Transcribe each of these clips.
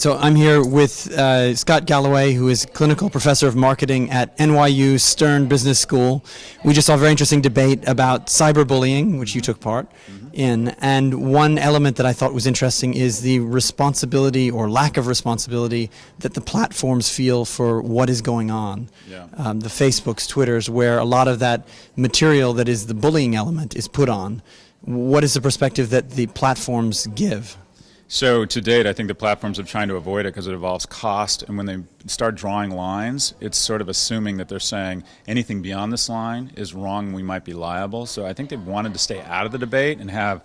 So I'm here with Scott Galloway, who is clinical professor of marketing at NYU Stern Business School. We just saw a very interesting debate about cyberbullying, which you took part in, and one element that I thought was interesting is the responsibility or lack of responsibility that the platforms feel for what is going on. Yeah. The Facebooks, Twitters, where a lot of that material that is the bullying element is put on. What is the perspective that the platforms give? So to date, I think the platforms are trying to avoid it because it involves cost, and when they start drawing lines, it's sort of assuming that they're saying anything beyond this line is wrong, we might be liable. So I think they've wanted to stay out of the debate and have,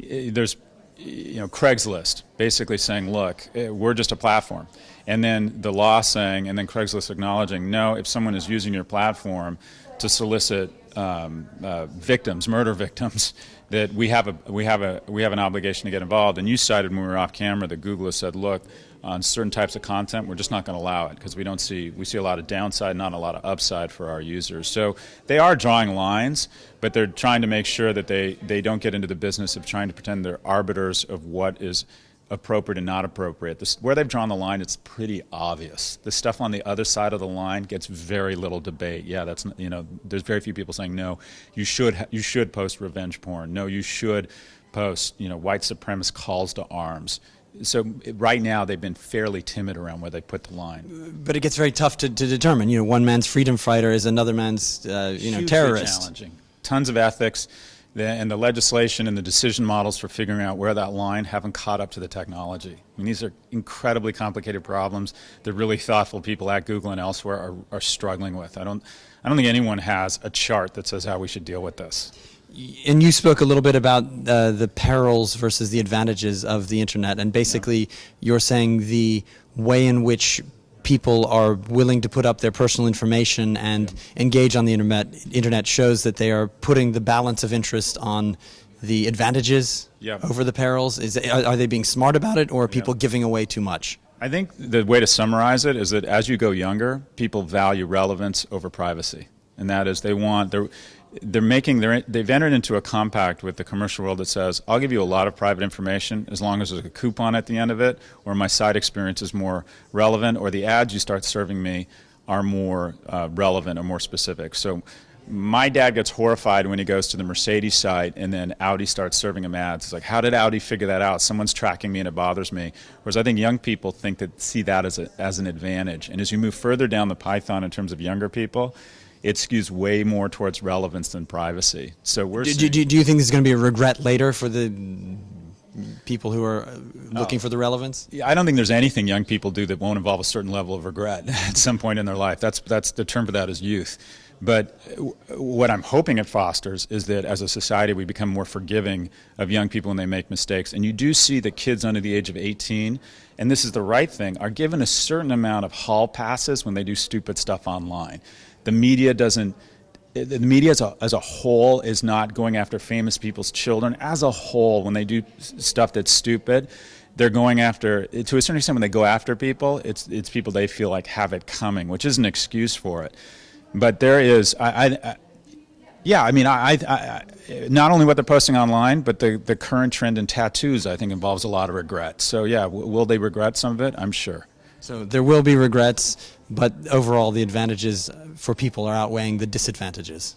there's Craigslist basically saying, look, we're just a platform. And then the law saying, and then Craigslist acknowledging, no, if someone is using your platform to solicit victims, murder victims, that we have an obligation to get involved. And you cited when we were off camera that Google has said, look, on certain types of content, we're just not going to allow it because we see a lot of downside, not a lot of upside for our users. So they are drawing lines, but they're trying to make sure that they don't get into the business of trying to pretend they're arbiters of what is appropriate and not appropriate. Where they've drawn the line, it's pretty obvious. The stuff on the other side of the line gets very little debate. Yeah, that's there's very few people saying no. You should post revenge porn. No, you should post white supremacist calls to arms. So right now they've been fairly timid around where they put the line. But it gets very tough to determine. One man's freedom fighter is another man's Hugely terrorist. Challenging. Tons of ethics. And the legislation and the decision models for figuring out where that line haven't caught up to the technology. I mean, these are incredibly complicated problems that really thoughtful people at Google and elsewhere are struggling with. I don't think anyone has a chart that says how we should deal with this. And you spoke a little bit about the perils versus the advantages of the internet, and basically you're saying the way in which people are willing to put up their personal information and engage on the internet shows that they are putting the balance of interest on the advantages over the perils. Are they being smart about it, or are people giving away too much? I think the way to summarize it is that as you go younger, people value relevance over privacy, and that is they've entered into a compact with the commercial world that says, I'll give you a lot of private information as long as there's a coupon at the end of it, or my site experience is more relevant, or the ads you start serving me are more relevant or more specific. So my dad gets horrified when he goes to the Mercedes site and then Audi starts serving him ads. It's like, how did Audi figure that out? Someone's tracking me and it bothers me. Whereas I think young people see that as an advantage. And as you move further down the Python in terms of younger people, it skews way more towards relevance than privacy. So we're do you think there's going to be a regret later for the people who are looking for the relevance? Yeah, I don't think there's anything young people do that won't involve a certain level of regret at some point in their life. That's the term for that is youth. But what I'm hoping it fosters is that as a society we become more forgiving of young people when they make mistakes. And you do see that kids under the age of 18, and this is the right thing, are given a certain amount of hall passes when they do stupid stuff online. The media as a whole is not going after famous people's children. As a whole, when they do stuff that's stupid, they're going after, to a certain extent when they go after people, it's people they feel like have it coming, which is an excuse for it. But there is, not only what they're posting online, but the current trend in tattoos, I think, involves a lot of regret. So yeah, will they regret some of it? I'm sure. So there will be regrets, but overall the advantages for people are outweighing the disadvantages.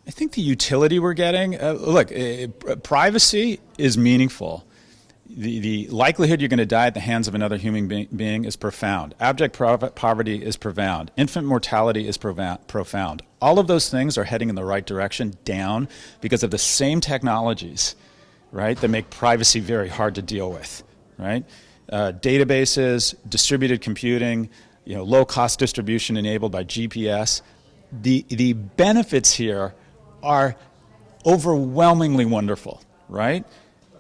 I think the utility we're getting, privacy is meaningful. The likelihood you're going to die at the hands of another human being is profound. Abject poverty is profound. Infant mortality is profound. All of those things are heading in the right direction, down, because of the same technologies, right, that make privacy very hard to deal with, right? Databases, distributed computing, low-cost distribution enabled by GPS. The benefits here are overwhelmingly wonderful, right?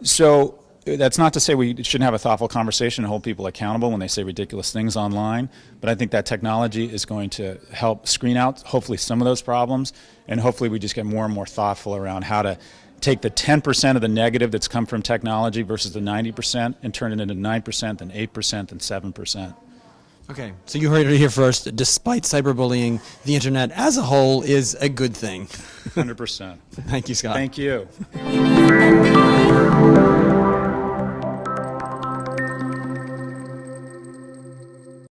So that's not to say we shouldn't have a thoughtful conversation and hold people accountable when they say ridiculous things online, but I think that technology is going to help screen out, hopefully, some of those problems, and hopefully we just get more and more thoughtful around how to take the 10% of the negative that's come from technology versus the 90% and turn it into 9%, then 8%, then 7%. Okay, so you heard it here first. Despite cyberbullying, the internet as a whole is a good thing. 100%. Thank you, Scott. Thank you.